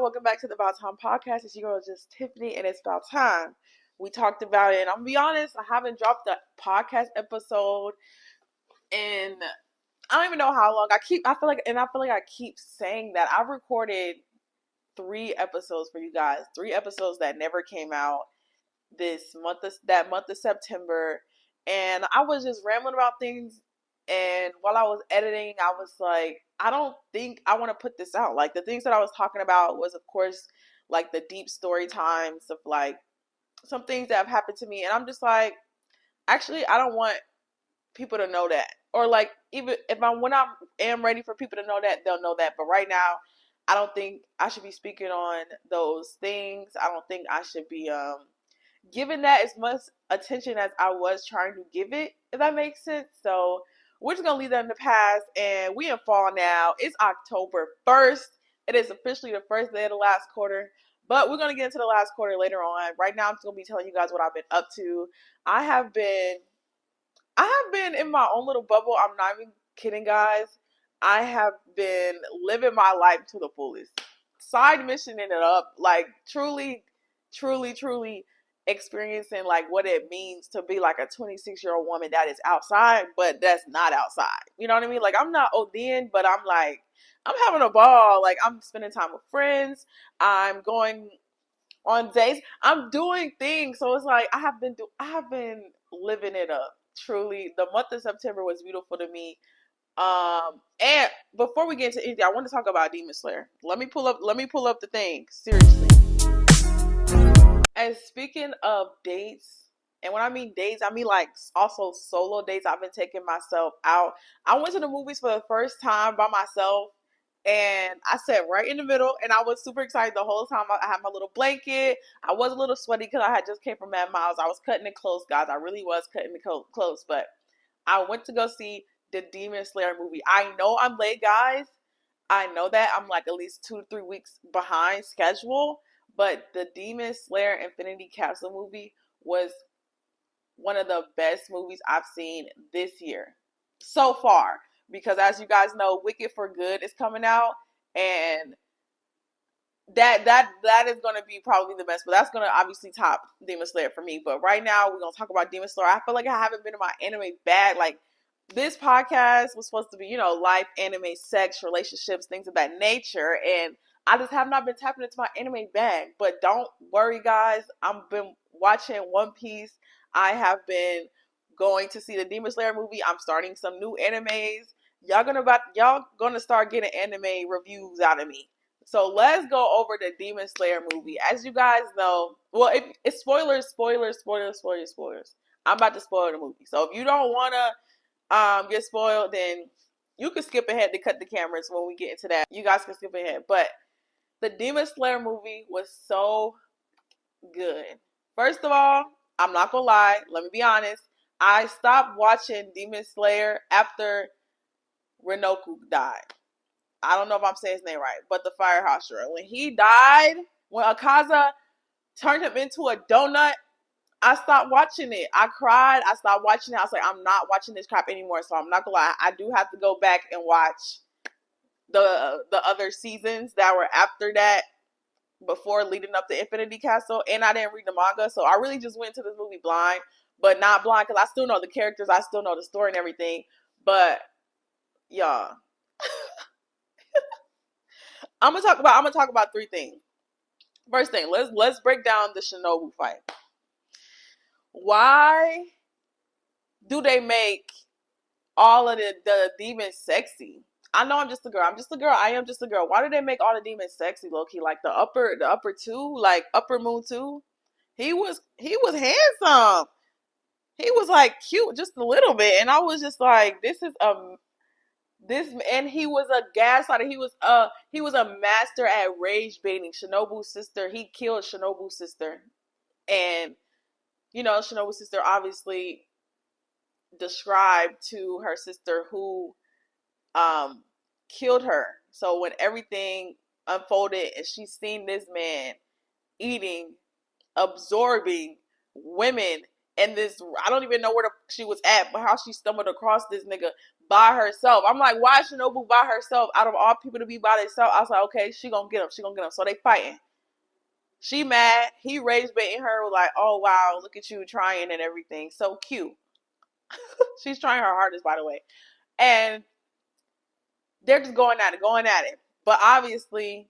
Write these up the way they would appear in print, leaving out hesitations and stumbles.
welcome back to the About Time podcast. It's your girl, just Tiffany, and it's about time. We talked about it, and I'm gonna be honest, I haven't dropped a podcast episode in I don't even know how long. I feel like I keep saying that. I've recorded 3 episodes for you guys, 3 episodes that never came out that month of September, and I was just rambling about things. And while I was editing, I was like, I don't think I want to put this out. Like, the things that I was talking about was, of course, like the deep story times of like some things that have happened to me, and I'm just like, actually, I don't want people to know that, or like, even if I am ready for people to know that, they'll know that. But right now, I don't think I should be speaking on those things. I don't think I should be giving that as much attention as I was trying to give it, if that makes sense. So we're just gonna leave that in the past, and we in fall now. It's October 1st. It is officially the first day of the last quarter, but we're gonna get into the last quarter later on. Right now, I'm just gonna be telling you guys what I've been up to. I have been in my own little bubble. I'm not even kidding, guys. I have been living my life to the fullest. Side missioning it up, like truly, truly, truly experiencing like what it means to be like a 26-year-old woman that is outside, but that's not outside. You know what I mean? Like, I'm not ODing, but I'm having a ball. Like, I'm spending time with friends. I'm going on dates. I'm doing things. So it's like I have been living it up. Truly, the month of September was beautiful to me. And before we get into anything, I want to talk about Demon Slayer. Let me pull up the thing. Seriously. And speaking of dates, and when I mean dates, I mean like also solo dates. I've been taking myself out. I went to the movies for the first time by myself, and I sat right in the middle, and I was super excited the whole time. I had my little blanket. I was a little sweaty because I had just came from Mad Miles. I was cutting it close, guys. I really was cutting it close, but I went to go see the Demon Slayer movie. I know I'm late, guys. I know that I'm like at least 2 to 3 weeks behind schedule, but the Demon Slayer Infinity Capsule movie was one of the best movies I've seen this year so far. Because as you guys know, Wicked for Good is coming out, and that is going to be probably the best. But that's going to obviously top Demon Slayer for me. But right now, we're going to talk about Demon Slayer. I feel like I haven't been in my anime bag. Like, this podcast was supposed to be, life, anime, sex, relationships, things of that nature. And I just have not been tapping into my anime bag. But don't worry, guys. I've been watching One Piece. I have been going to see the Demon Slayer movie. I'm starting some new animes. Y'all gonna start getting anime reviews out of me. So let's go over the Demon Slayer movie. As you guys know, well, it's spoilers. I'm about to spoil the movie. So if you don't wanna get spoiled, then you can skip ahead to cut the cameras when we get into that. You guys can skip ahead. But the Demon Slayer movie was so good. First of all, I'm not gonna lie, let me be honest. I stopped watching Demon Slayer after Renoku died. I don't know if I'm saying his name right, but the Fire Hashira. When he died, when Akaza turned him into a donut, I stopped watching it. I cried. I stopped watching it. I was like, I'm not watching this crap anymore. So I'm not gonna lie. I do have to go back and watch the other seasons that were after that, before leading up to Infinity Castle. And I didn't read the manga, so I really just went to this movie blind, but not blind because I still know the characters. I still know the story and everything. But y'all, I'm gonna talk about 3 things. First thing, let's break down the Shinobu fight. Why do they make all of the demons sexy? I know I'm just a girl. I am just a girl. Why do they make all the demons sexy, low key? Like the upper 2, like Upper Moon 2. He was handsome. He was like cute just a little bit, and I was just like, this, and he was a gaslighter. He was a master at rage baiting Shinobu's sister. He killed Shinobu's sister, and Shinobu's sister obviously described to her sister who killed her. So when everything unfolded and she's seen this man eating, absorbing women And this, I don't even know where she was at, but how she stumbled across this nigga by herself. I'm like, why is Shinobu by herself? Out of all people to be by themselves, I was like, okay, she gonna get him. She gonna get him. So they fighting. She mad. He rage baiting her like, oh wow, look at you trying and everything. So cute. She's trying her hardest, by the way. And they're just going at it. But obviously,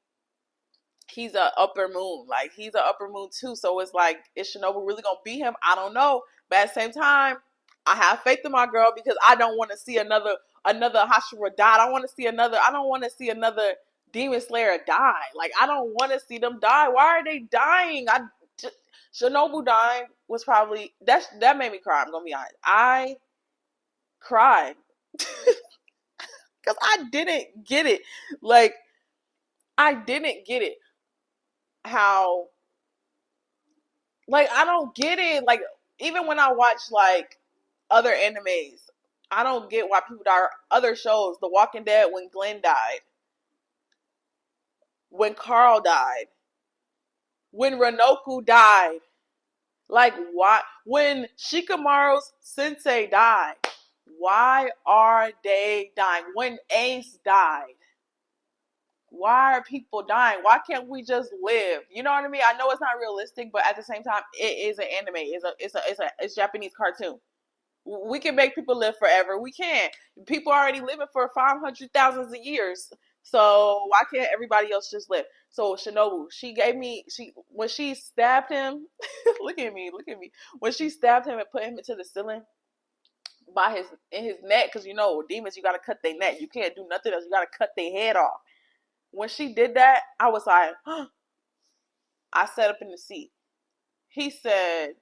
he's a upper moon. Like, he's an upper moon too. So it's like, is Shinobu really gonna beat him? I don't know. But at the same time, I have faith in my girl because I don't want to see another Hashira die. I don't want to see another Demon Slayer die. Like, I don't want to see them die. Why are they dying? Shinobu dying was probably that made me cry. I'm gonna be honest. I cried because I didn't get it. Like, I didn't get it. How, like, I don't get it. Like, even when I watch like other animes, I don't get why people die. Other shows, The Walking Dead, when Glenn died, when Carl died, when Renoku died, like, why? When Shikamaru's sensei died, why are they dying? When Ace died, why are people dying? Why can't we just live? You know what I mean? I know it's not realistic, but at the same time, it is an anime. It's a Japanese cartoon. We can make people live forever. We can. People are already living for 500,000 of years. So why can't everybody else just live? So Shinobu, when she stabbed him, look at me. When she stabbed him and put him into the ceiling in his neck, because you know, demons, you gotta cut their neck. You can't do nothing else. You gotta cut their head off. When she did that, I was like, I sat up in the seat. He said,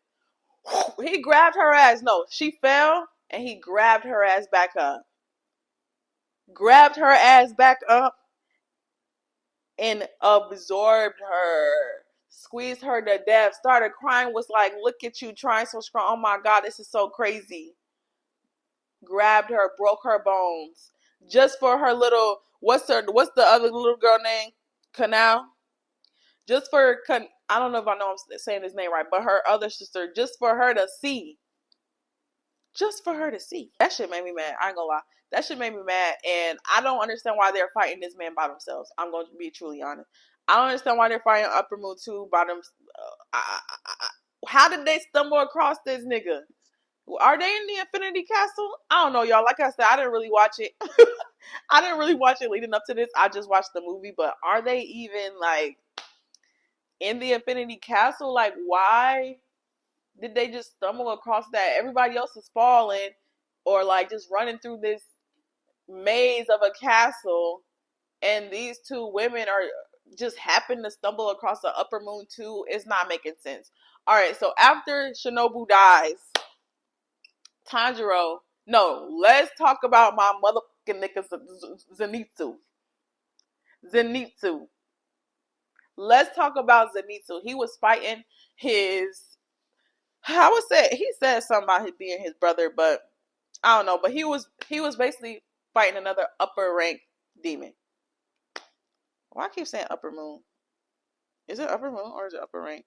he grabbed her ass. No, she fell and he grabbed her ass back up. And absorbed her. Squeezed her to death. Started crying. Was like, look at you trying so strong. Oh my God, this is so crazy. Grabbed her, broke her bones. Just for her little, what's the other little girl name? Canal? Just for, I don't know if I know I'm saying his name right, but her other sister, just for her to see. Just for her to see. That shit made me mad. I ain't gonna lie. That shit made me mad. And I don't understand why they're fighting this man by themselves. I'm going to be truly honest. I don't understand why they're fighting Upper Moon 2 by them. How did they stumble across this nigga? Are they in the Infinity Castle? I don't know, y'all. Like I said, I didn't really watch it. I didn't really watch it leading up to this. I just watched the movie. But are they even, like, in the Infinity Castle? Like, why did they just stumble across that? Everybody else is falling or, like, just running through this maze of a castle, and these two women are just happen to stumble across the Upper Moon 2. It's not making sense. All right, so after Shinobu dies, Tanjiro, no, let's talk about my motherfucking nigga Zenitsu. Let's talk about Zenitsu. He was fighting his, I would say, he said something about him being his brother, but I don't know. But he was basically fighting another upper rank demon. Why I keep saying Upper Moon? Is it Upper Moon or is it Upper Rank?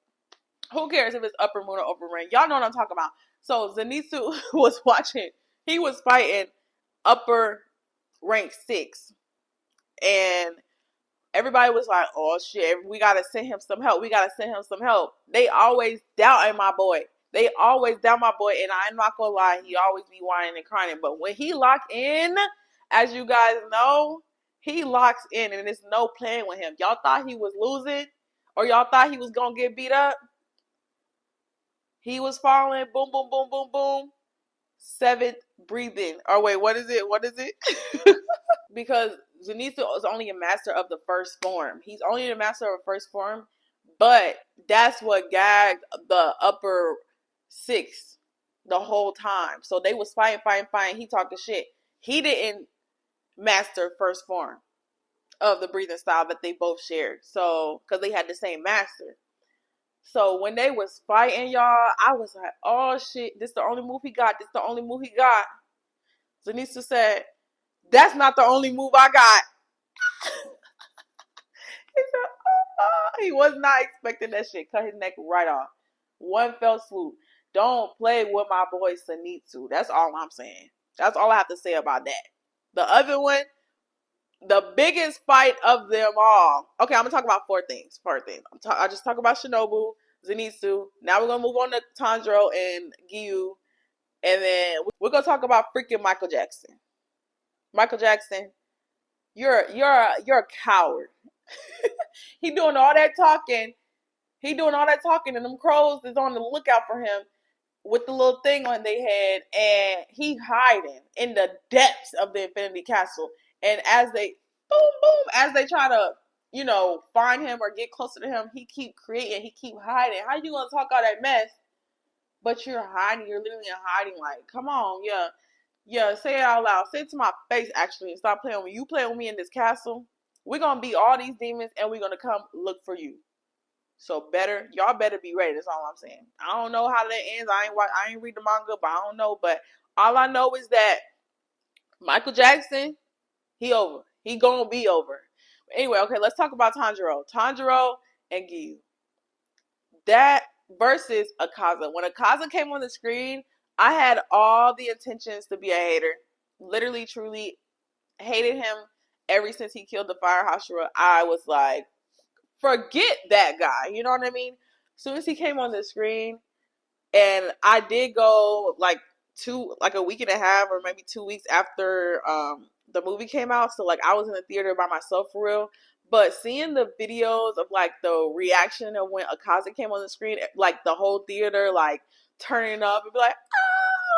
Who cares if it's Upper Moon or Upper Rank? Y'all know what I'm talking about. So Zenitsu was watching. He was fighting Upper Rank 6. And everybody was like, oh shit, we gotta send him some help. They always doubting my boy. And I'm not gonna lie, he always be whining and crying. But when he lock in, as you guys know, he locks in and there's no playing with him. Y'all thought he was losing? Or y'all thought he was gonna get beat up? He was falling, boom, boom, boom, boom, boom. 7th breathing. Or wait, what is it? Because Zenitsu is only a master of the first form. He's only a master of first form, but that's what gagged the upper 6 the whole time. So they was fighting. He talking shit. He didn't master first form of the breathing style that they both shared. So, because they had the same master. So when they was fighting, y'all, I was like, oh shit, this the only move he got. Zenitsu said, that's not the only move I got. He said, he was not expecting that shit. Cut his neck right off. One fell swoop. Don't play with my boy Zenitsu. That's all I'm saying. That's all I have to say about that. The other one, the biggest fight of them all. Okay, I'm gonna talk about four things. I just talk about Shinobu, Zenitsu. Now we're gonna move on to Tanjiro and Giyu, and then we're gonna talk about freaking Michael Jackson. Michael Jackson, you're a coward. He doing all that talking. And them crows is on the lookout for him with the little thing on their head, and he hiding in the depths of the Infinity Castle. And as they as they try to, find him or get closer to him, he keep creating, he keep hiding. How you gonna talk all that mess, but you're hiding? You're literally hiding. Like, come on, yeah, say it out loud. Say it to my face, actually, and stop playing with me. You play with me in this castle, we're gonna beat all these demons, and we're gonna come look for you. So y'all better be ready. That's all I'm saying. I don't know how that ends. I ain't read the manga, but I don't know. But all I know is that Michael Jackson, he over. He gonna be over. Anyway, okay, let's talk about Tanjiro. Tanjiro and Giyu. That versus Akaza. When Akaza came on the screen, I had all the intentions to be a hater. Literally, truly hated him ever since he killed the Fire Hashira. I was like, forget that guy. You know what I mean? As soon as he came on the screen, and I did go like a week and a half or maybe 2 weeks after the movie came out. So like I was in the theater by myself for real. But seeing the videos of like the reaction of when Akaza came on the screen, like the whole theater like turning up and be like,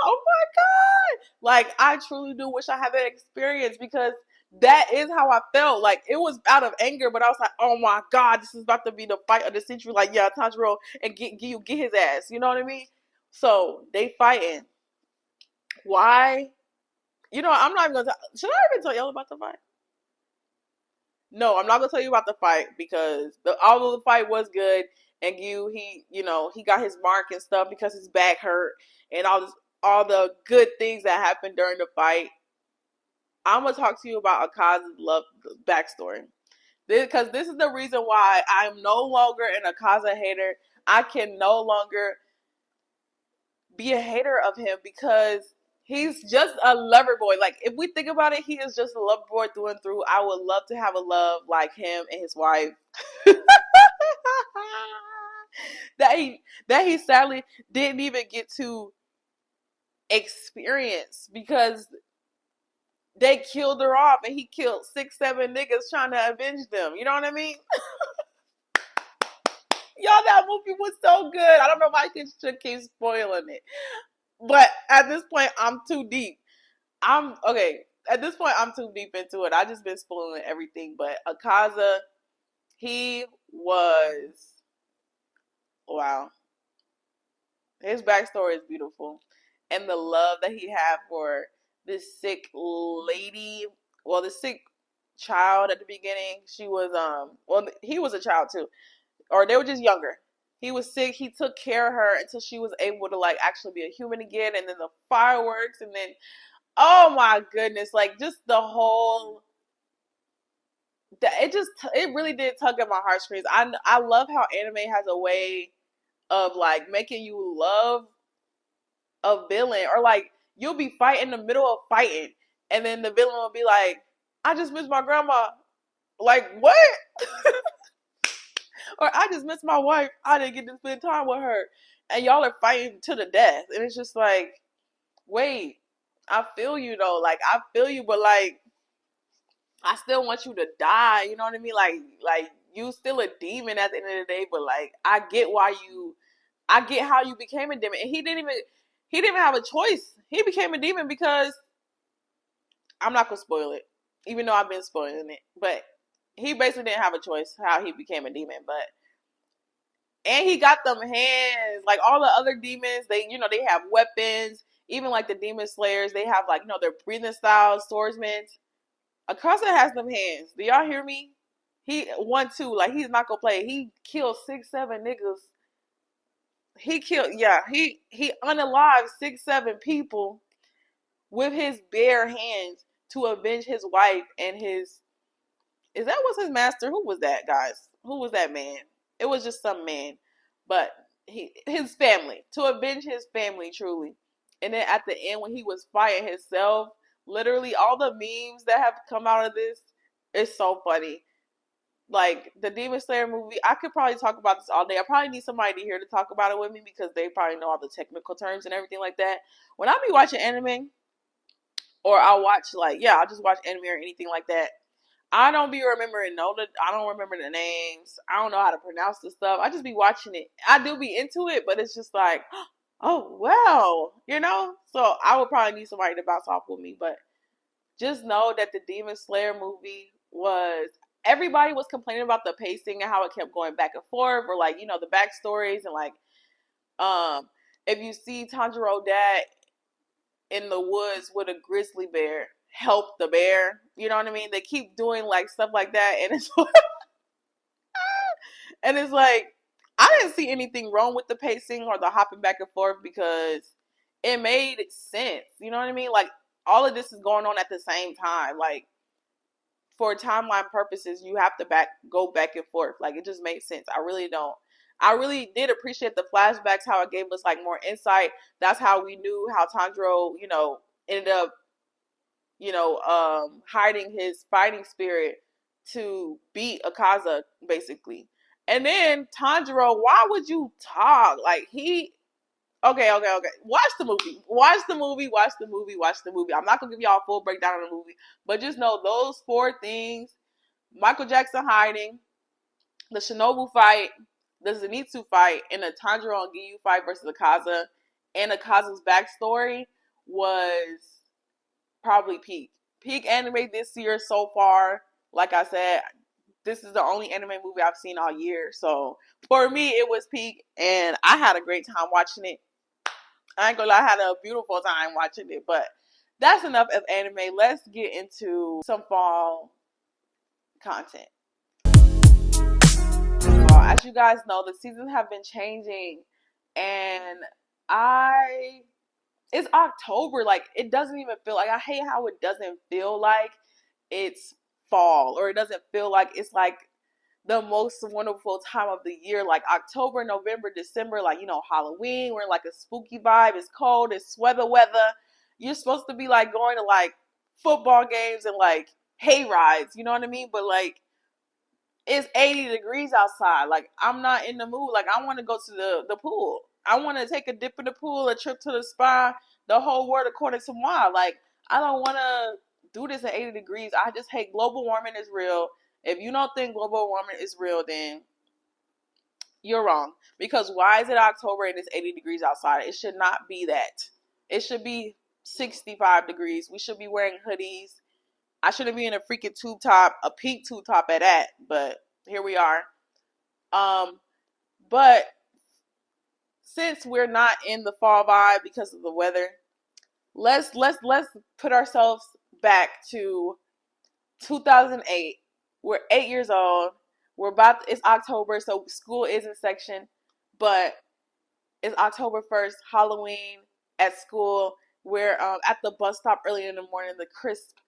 oh my God. Like I truly do wish I had that experience, because that is how I felt. Like it was out of anger, but I was like, oh my God, this is about to be the fight of the century. Like, yeah, Tanjiro and get his ass. You know what I mean? So they fighting. Why? I'm not even gonna should I even tell y'all about the fight? No, I'm not gonna tell you about the fight, because although the fight was good, and he got his mark and stuff because his back hurt and all the good things that happened during the fight. I'm gonna talk to you about Akaza's love backstory. Because this is the reason why I'm no longer an Akaza hater. I can no longer be a hater of him, because he's just a lover boy. Like, if we think about it, he is just a lover boy through and through. I would love to have a love like him and his wife. that he sadly didn't even get to experience, because they killed her off, and he killed 6-7 niggas trying to avenge them. You know what I mean? Y'all, that movie was so good. I don't know why I should keep spoiling it. But at this point, I'm too deep. At this point, I'm too deep into it. I just been spoiling everything. But Akaza, he was, wow. His backstory is beautiful. And the love that he had for this sick lady, this sick child at the beginning. She was, he was a child too. Or they were just younger. He was sick. He took care of her until she was able to like actually be a human again. And then the fireworks, and then, oh my goodness, like just the whole. It really did tug at my heartstrings. I love how anime has a way of like making you love a villain, or like you'll be fighting in the middle of fighting, and then the villain will be like, "I just miss my grandma." Like, what? Or I just miss my wife. I didn't get to spend time with her. And y'all are fighting to the death. And it's just like, wait, I feel you though. Like, I feel you, but like, I still want you to die. You know what I mean? Like you still a demon at the end of the day, but like, I get how you became a demon. And he didn't even have a choice. He became a demon because, I'm not gonna spoil it, even though I've been spoiling it, but he basically didn't have a choice how he became a demon. And he got them hands. Like all the other demons, they have weapons. Even like the demon slayers, they have like, their breathing styles, swordsmen. Akaza has them hands. Do y'all hear me? He 1-2, like he's not gonna play. He killed 6-7 niggas. He unalived 6-7 people with his bare hands to avenge his wife and his. Was his master? Who was that, guys? Who was that man? It was just some man. But his family, to avenge his family truly. And then at the end when he was fighting himself, literally all the memes that have come out of this is so funny. Like the Demon Slayer movie, I could probably talk about this all day. I probably need somebody here to talk about it with me because they probably know all the technical terms and everything like that. When I be watching anime, or I'll watch I'll just watch anime or anything like that, I don't be remembering I don't remember the names. I don't know how to pronounce the stuff. I just be watching it. I do be into it, but it's just like, oh wow, So I would probably need somebody to bounce off with me, but just know that the Demon Slayer movie was, everybody was complaining about the pacing and how it kept going back and forth, or the backstories, and if you see Tanjiro dad in the woods with a grizzly bear, help the bear. You know what I mean? They keep doing stuff like that, and it's like I didn't see anything wrong with the pacing or the hopping back and forth because it made sense. You know what I mean? Like all of this is going on at the same time. Like for timeline purposes, you have to go back and forth. Like it just made sense. I really don't. I really did appreciate the flashbacks, how it gave us more insight. That's how we knew how Tanjiro, ended up, hiding his fighting spirit to beat Akaza, basically. And then Tanjiro, why would you talk? Okay. Watch the movie. I'm not going to give y'all a full breakdown of the movie, but just know those 4 things: Michael Jackson hiding, the Shinobu fight, the Zenitsu fight, and the Tanjiro and Giyu fight versus Akaza, and Akaza's backstory was probably peak anime this year so far. Like I said, this is the only anime movie I've seen all year. So for me, it was peak, and I had a great time watching it. I ain't gonna lie, I had a beautiful time watching it. But that's enough of anime. Let's get into some fall content. As you guys know, the seasons have been changing, and it's October. Like, it doesn't even feel like, I hate how it doesn't feel like it's fall, or it doesn't feel like it's the most wonderful time of the year. Like October, November, December, Halloween, we're in a spooky vibe. It's cold, it's weather. You're supposed to be going to football games and hay rides, you know what I mean? But it's 80 degrees outside. I'm not in the mood. I want to go to the pool. I want to take a dip in the pool, a trip to the spa, the whole world according to moi. I don't want to do this at 80 degrees. I just hate global warming is real. If you don't think global warming is real, then you're wrong. Because why is it October and it's 80 degrees outside? It should not be that. It should be 65 degrees. We should be wearing hoodies. I shouldn't be in a freaking tube top, a pink tube top at that, but here we are. But since we're not in the fall vibe because of the weather, let's put ourselves back to 2008. We're 8 years old. It's October, so school is in section, but it's October 1st, Halloween at school. We're at the bus stop early in the morning, the crisp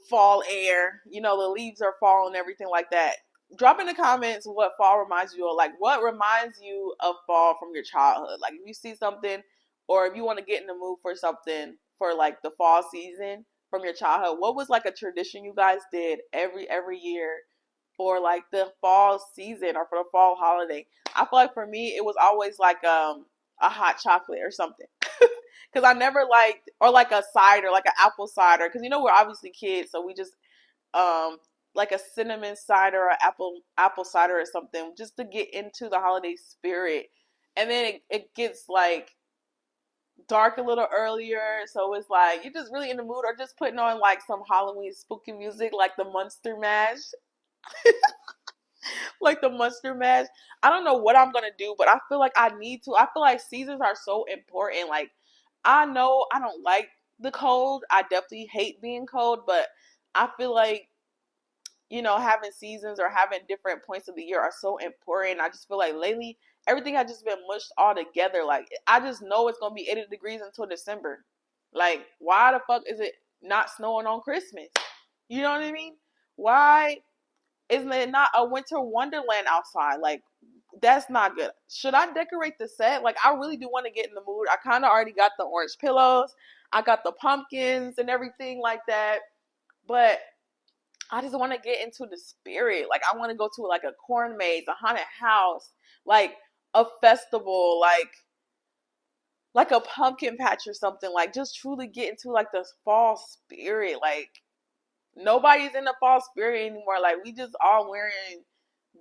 fall air, the leaves are falling and everything like that. Drop in the comments what fall reminds you of. What reminds you of fall from your childhood? If you see something, or if you want to get in the mood for something for the fall season from your childhood, what was a tradition you guys did every year for the fall season or for the fall holiday? I feel for me, it was always a hot chocolate or something. Because I never liked, or a cider, an apple cider. Because we're obviously kids, so we just a cinnamon cider or apple cider or something, just to get into the holiday spirit. And then it gets dark a little earlier, so it's you're just really in the mood, or just putting on some Halloween spooky music, the Monster Mash. The Monster Mash. I don't know what I'm gonna do, but I feel I need to. I feel seasons are so important. I know I don't like the cold. I definitely hate being cold, but I feel having seasons or having different points of the year are so important. I just feel lately everything has just been mushed all together. I just know it's gonna be 80 degrees until December. Why the fuck is it not snowing on Christmas? You know what I mean? Why isn't it not a winter wonderland outside? That's not good. Should I decorate the set? Like, I really do want to get in the mood. I kind of already got the orange pillows. I got the pumpkins and everything like that. But I just want to get into the spirit. Like, I want to go to like a corn maze, a haunted house, like a festival, like a pumpkin patch or something. Like, just truly get into like the fall spirit. Like, nobody's in the fall spirit anymore. Like, we just all wearing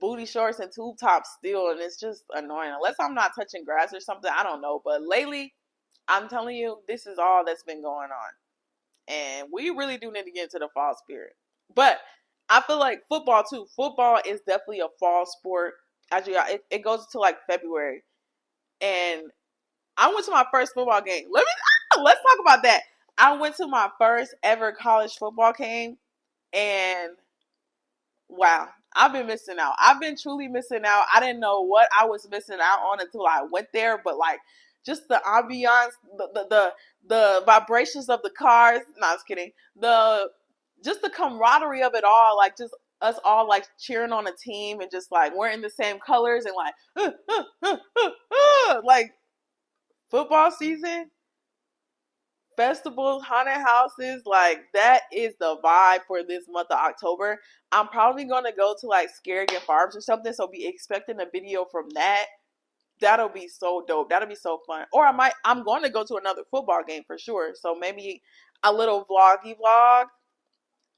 booty shorts and tube tops still, and it's just annoying. Unless I'm not touching grass or something, I don't know. But lately, I'm telling you, this is all that's been going on, and we really do need to get into the fall spirit. But I feel like football too. Football is definitely a fall sport. As you, it goes to like February, and I went to my first football game. Let's talk about that. I went to my first ever college football game, and wow, I've been missing out. I've been truly missing out. I didn't know what I was missing out on until I went there, but like just the ambiance, the vibrations of the cars. No, I was kidding. The camaraderie of it all, like just us all like cheering on a team and just like wearing the same colors and like like football season, festivals, haunted houses, like that is the vibe for this month of October. I'm probably gonna go to like Scared Farms or something, so be expecting a video from that. That'll be so dope. That'll be so fun. Or I'm going to go to another football game for sure. So maybe a little vloggy vlog.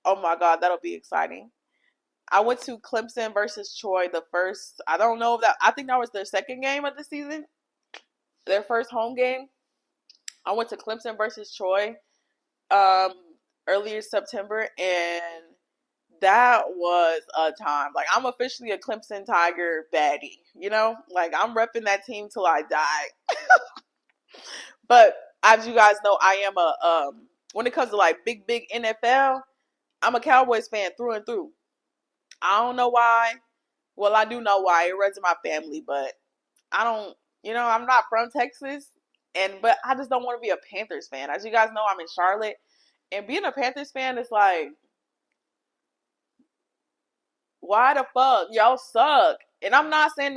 Oh my God, that'll be exciting. I went to Clemson versus Troy the first, I don't know if that, I think that was their second game of the season. Their first home game. I went to Clemson versus Troy um earlier September, and that was a time. Like, I'm officially a Clemson Tiger baddie, you know? Like, I'm repping that team till I die. But as you guys know, I am when it comes to like big NFL, I'm a Cowboys fan through and through. I don't know why. Well, I do know why. It runs in my family, but I don't, I'm not from Texas, but I just don't want to be a Panthers fan. As you guys know, I'm in Charlotte, and being a Panthers fan is like, why the fuck? Y'all suck. And I'm not saying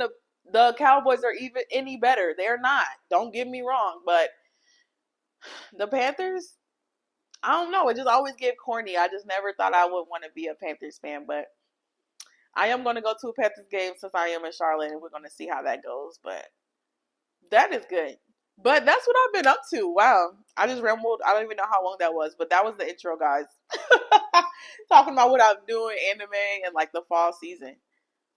the Cowboys are even any better. They're not. Don't get me wrong, but the Panthers, I don't know. It just always get corny. I just never thought I would want to be a Panthers fan, but I am going to go to a Panthers game since I am in Charlotte, and we're going to see how that goes. But that is good. But that's what I've been up to. Wow. I just rambled. I don't even know how long that was, but that was the intro, guys. Talking about what I'm doing, anime, and like the fall season.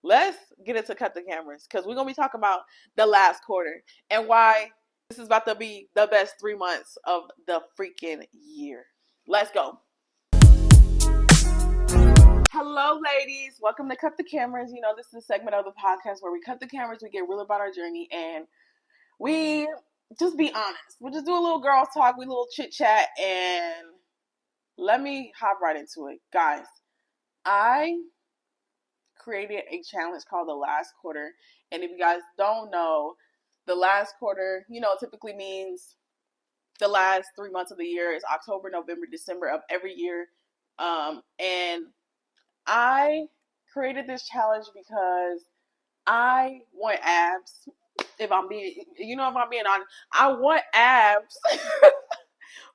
Let's get into Cut the Cameras, because we're going to be talking about the last quarter and why this is about to be the best 3 months of the freaking year. Let's go. Hello, ladies. Welcome to Cut the Cameras. You know, this is a segment of the podcast where we cut the cameras, we get real about our journey, and we just be honest. We'll just do a little girls talk, we little chit chat, and let me hop right into it. Guys, I created a challenge called the last quarter. And if you guys don't know, the last quarter, typically means the last 3 months of the year is October, November, December of every year. And I created this challenge because I want abs. If I'm being honest, I want abs.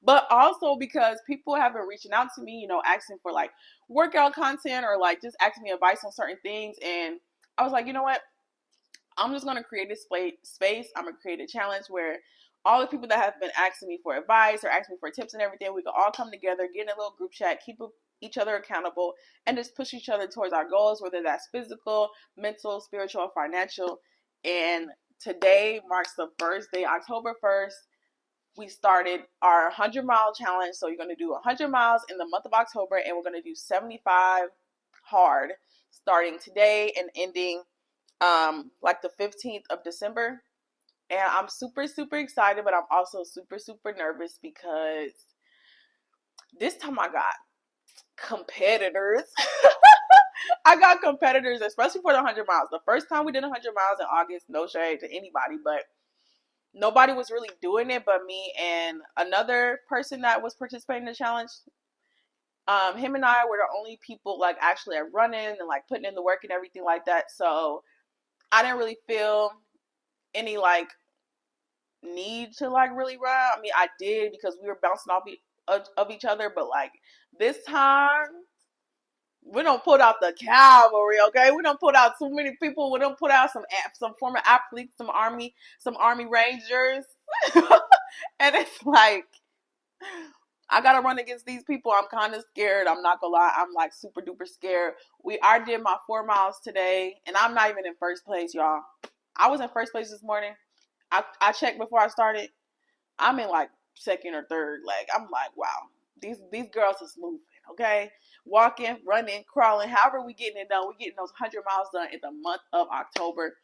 But also because people have been reaching out to me, asking for like workout content or like just asking me advice on certain things. And I was like, you know what? I'm just going to create this space. I'm going to create a challenge where all the people that have been asking me for advice or asking me for tips and everything, we can all come together, get in a little group chat, keep each other accountable, and just push each other towards our goals, whether that's physical, mental, spiritual, financial. And today marks the first day, October 1st. We started our 100-mile challenge. So you're going to do 100 miles in the month of October, and we're going to do 75 hard starting today and ending like the 15th of December. And I'm super, super excited, but I'm also super, super nervous because this time I got competitors. I got competitors, especially for the 100 miles. The first time we did 100 miles in August, no shade to anybody, but nobody was really doing it but me and another person that was participating in the challenge. Him and I were the only people like actually running and like putting in the work and everything like that. So I didn't really feel any like need to like really run. I mean, I did because we were bouncing off of each other, but like this time we don't put out the cavalry, okay? We don't put out too many people. We don't put out some former athletes, some army rangers, and it's like I gotta run against these people. I'm kind of scared. I'm not gonna lie. I'm like super duper scared. I did my 4 miles today, and I'm not even in first place, y'all. I was in first place this morning. I checked before I started. I'm in like second or third. Like I'm like, wow, these girls is moving, okay? Walking, running, crawling, however we getting it done. We getting those 100 miles done in the month of October.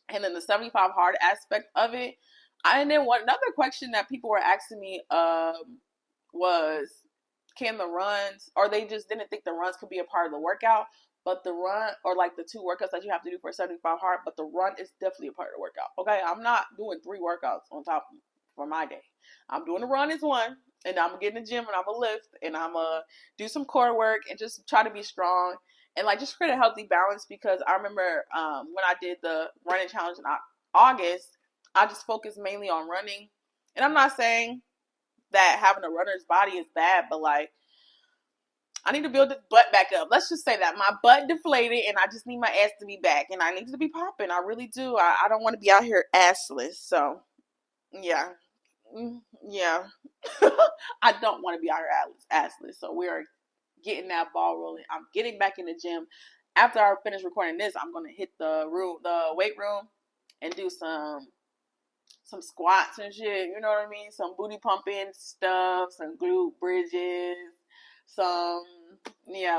And then the 75 hard aspect of it. And then another question that people were asking me was, can the runs, or they just didn't think the runs could be a part of the workout, but the run, or like the 2 workouts that you have to do for 75 hard, but the run is definitely a part of the workout. Okay, I'm not doing 3 workouts on top for my day. I'm doing the run as one, and I'm gonna get in the gym and I'm gonna lift and I'm gonna do some core work and just try to be strong and like just create a healthy balance, because I remember when I did the running challenge in August, I just focused mainly on running. And I'm not saying that having a runner's body is bad, but like I need to build this butt back up. Let's just say that my butt deflated and I just need my ass to be back and I need to be popping. I really do. I don't want to be out here assless. So yeah. Yeah. I don't want to be out here assless. So we are getting that ball rolling. I'm getting back in the gym. After I finish recording this, I'm gonna hit the weight room, and do some squats and shit. You know what I mean? Some booty pumping stuff, some glute bridges, some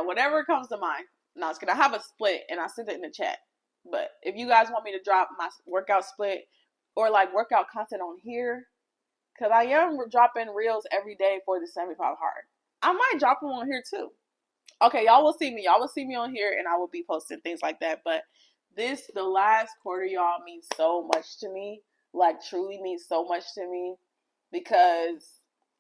whatever comes to mind. Now it's gonna have a split, and I sent it in the chat. But if you guys want me to drop my workout split or like workout content on here, because I am dropping reels every day for the 75 hard. I might drop them on here too. Okay, y'all will see me. Y'all will see me on here, and I will be posting things like that. But the last quarter, y'all, means so much to me. Like, truly means so much to me, because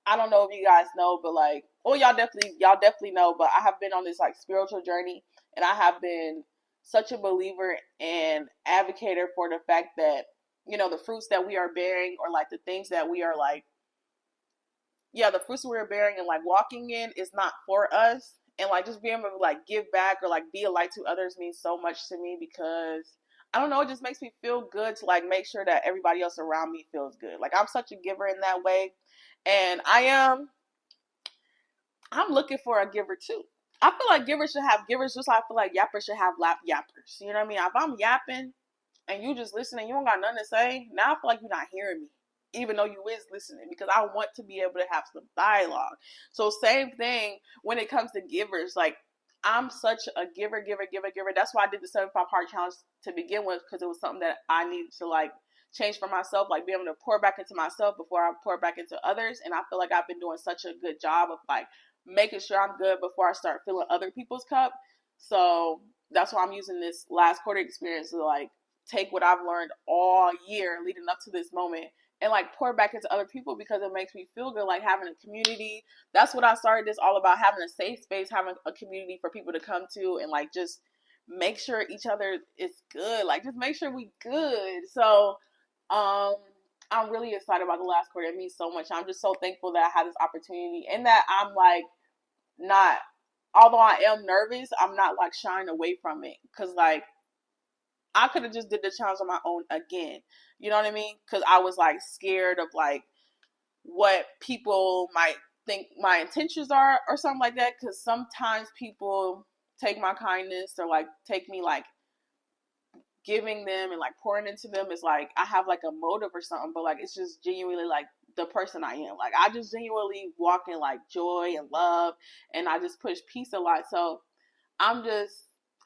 I don't know if you guys know, but like, well, y'all definitely know. But I have been on this like spiritual journey, and I have been such a believer and advocator for the fact that, you know, the fruits that we are bearing, or like the things that we are like, the fruits that we're bearing and like walking in is not for us. And like just being able to like give back or like be a light to others means so much to me, because I don't know, it just makes me feel good to like make sure that everybody else around me feels good. Like I'm such a giver in that way. And I'm looking for a giver too. I feel like givers should have givers, just like I feel like yappers should have lap yappers. You know what I mean? If I'm yapping and you just listening, you don't got nothing to say, now I feel like you're not hearing me, even though you is listening, because I want to be able to have some dialogue. So same thing when it comes to givers. Like I'm such a giver. That's why I did the 75 hard challenge to begin with, because it was something that I needed to like change for myself, like be able to pour back into myself before I pour back into others. And I feel like I've been doing such a good job of like making sure I'm good before I start filling other people's cup. So that's why I'm using this last quarter experience to like take what I've learned all year leading up to this moment and like pour back into other people, because it makes me feel good, like having a community. That's what I started this all about, having a safe space, having a community for people to come to and like just make sure each other is good, like just make sure we good. So I'm really excited about the last quarter. It means so much. I'm just so thankful that I had this opportunity, and that I'm like not, although I am nervous, I'm not like shying away from it, because like I could have just did the challenge on my own again. You know what I mean? Because I was like scared of like what people might think my intentions are or something like that. Because sometimes people take my kindness or like take me like giving them and like pouring into them is like I have like a motive or something, but like it's just genuinely like the person I am. Like I just genuinely walk in like joy and love, and I just push peace a lot. So I'm just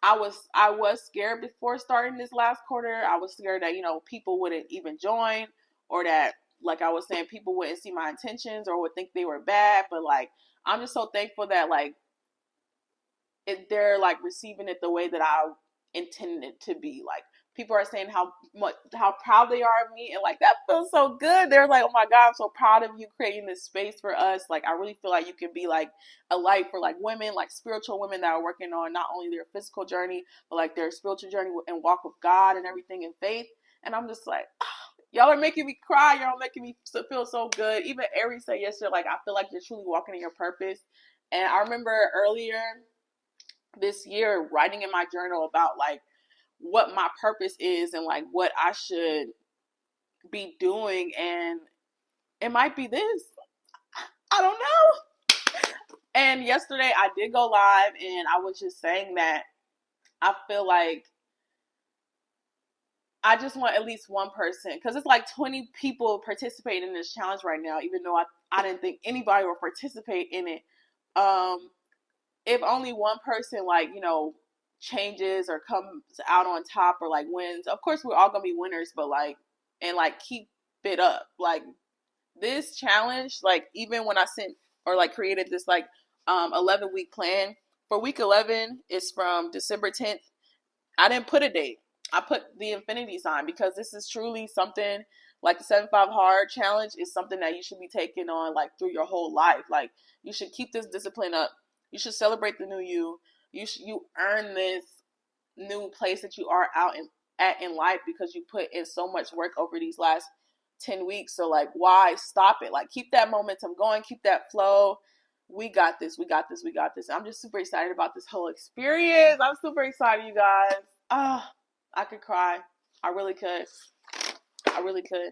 I was scared before starting this last quarter. I was scared that, you know, people wouldn't even join, or that, like I was saying, people wouldn't see my intentions or would think they were bad. But like I'm just so thankful that like they're like receiving it the way that I intended it to be. Like people are saying how proud they are of me, and like that feels so good. They're like, oh my God, I'm so proud of you creating this space for us. Like I really feel like you can be like a light for like women, like spiritual women that are working on not only their physical journey, but like their spiritual journey and walk with God and everything in faith. And I'm just like, y'all are making me cry. Y'all are making me feel so good. Even Ari said yesterday, like, I feel like you're truly walking in your purpose. And I remember earlier this year writing in my journal about like what my purpose is and like what I should be doing. And it might be this. I don't know. And yesterday I did go live and I was just saying that I feel like I just want at least one person, because it's like 20 people participating in this challenge right now, even though I didn't think anybody would participate in it. If only one person, like, you know, changes or comes out on top or like wins, of course we're all gonna be winners, but like, and like keep it up. Like this challenge, like even when I sent or like created this like 11-week plan, for week 11 is from December 10th. I didn't put a date. I put the infinity sign because this is truly something like the 7-5 hard challenge is something that you should be taking on like through your whole life. Like you should keep this discipline up. You should celebrate the new you. You earn this new place that you are at in life because you put in so much work over these last 10 weeks. So like, why stop it? Like keep that momentum going, keep that flow. We got this. We got this. We got this. I'm just super excited about this whole experience. I'm super excited, you guys. I could cry. I really could. I really could.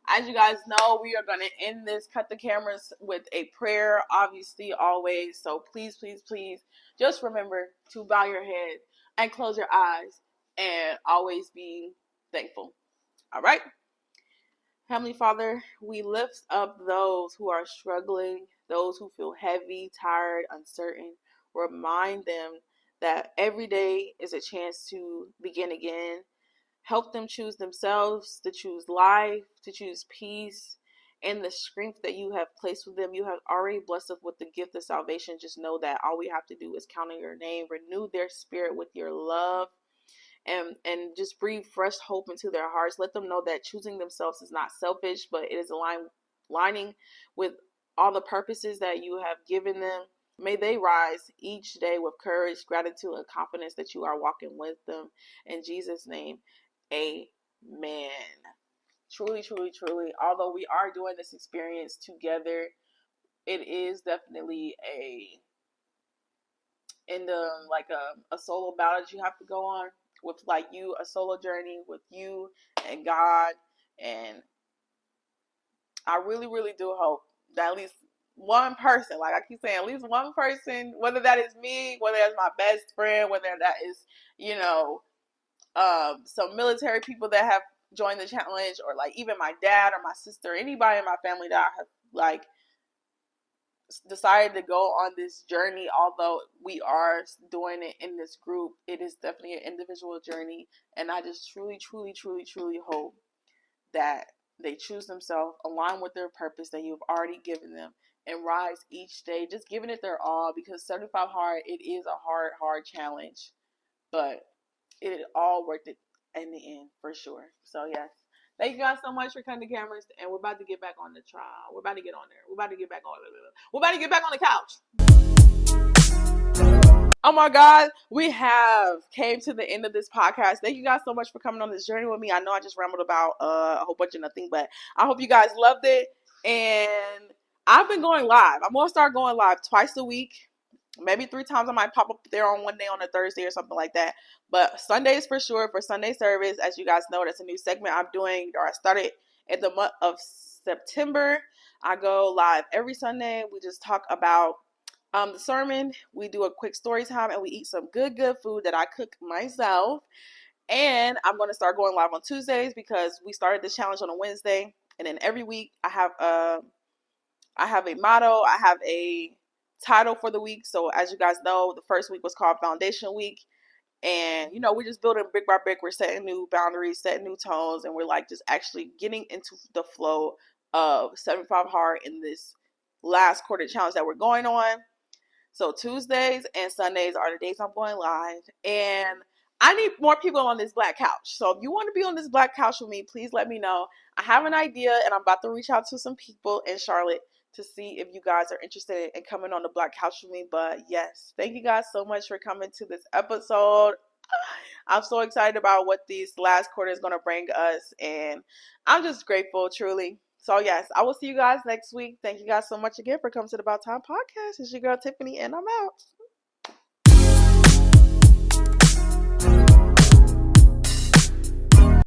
As you guys know, we are going to end this Cut the Cameras with a prayer, obviously, always. So please, please, please, just remember to bow your head and close your eyes and always be thankful. All right? Heavenly Father, we lift up those who are struggling, those who feel heavy, tired, uncertain. Remind them that every day is a chance to begin again. Help them choose themselves, to choose life, to choose peace, and the strength that you have placed with them. You have already blessed us with the gift of salvation. Just know that all we have to do is count on your name, renew their spirit with your love, and just breathe fresh hope into their hearts. Let them know that choosing themselves is not selfish, but it is aligning with all the purposes that you have given them. May they rise each day with courage, gratitude, and confidence that you are walking with them. In Jesus' name, amen. Truly, truly, truly, although we are doing this experience together, it is definitely a solo battle that you have to go on with like you, a solo journey with you and God. And I really, really do hope that at least one person, like I keep saying, at least one person, whether that is me, whether that's my best friend, whether that is, you know, some military people that have joined the challenge, or like even my dad or my sister, anybody in my family that I have like decided to go on this journey. Although we are doing it in this group, it is definitely an individual journey, and I just truly, truly, truly, truly hope that they choose themselves, align with their purpose that you've already given them, and rise each day just giving it their all, because 75 hard, it is a hard challenge, but it all worth it in the end for sure. So yes, thank you guys so much for cutting the cameras, and we're about to get back on the trial. We're about to get on there. We're about to get back on. We're about to get back on the couch. Oh my God, we have came to the end of this podcast. Thank you guys so much for coming on this journey with me. I know I just rambled about a whole bunch of nothing, but I hope you guys loved it. And I've been going live. I'm gonna start going live twice a week. Maybe 3 times. I might pop up there on one day on a Thursday or something like that. But Sundays for sure, for Sunday service. As you guys know, that's a new segment I'm doing, or I started in the month of September. I go live every Sunday. We just talk about the sermon. We do a quick story time, and we eat some good food that I cook myself. And I'm going to start going live on Tuesdays because we started this challenge on a Wednesday. And then every week I have a motto. I have a title for the week. So as you guys know, the first week was called Foundation Week. And, you know, we're just building brick by brick. We're setting new boundaries, setting new tones. And we're like just actually getting into the flow of 75 hard in this last quarter challenge that we're going on. So Tuesdays and Sundays are the days I'm going live. And I need more people on this black couch. So if you want to be on this black couch with me, please let me know. I have an idea, and I'm about to reach out to some people in Charlotte to see if you guys are interested in coming on the black couch with me. But yes, thank you guys so much for coming to this episode. I'm so excited about what these last quarter is going to bring us, and I'm just grateful, truly. So yes, I will see you guys next week. Thank you guys so much again for coming to the About Time podcast. It's your girl Tiffany, and I'm out.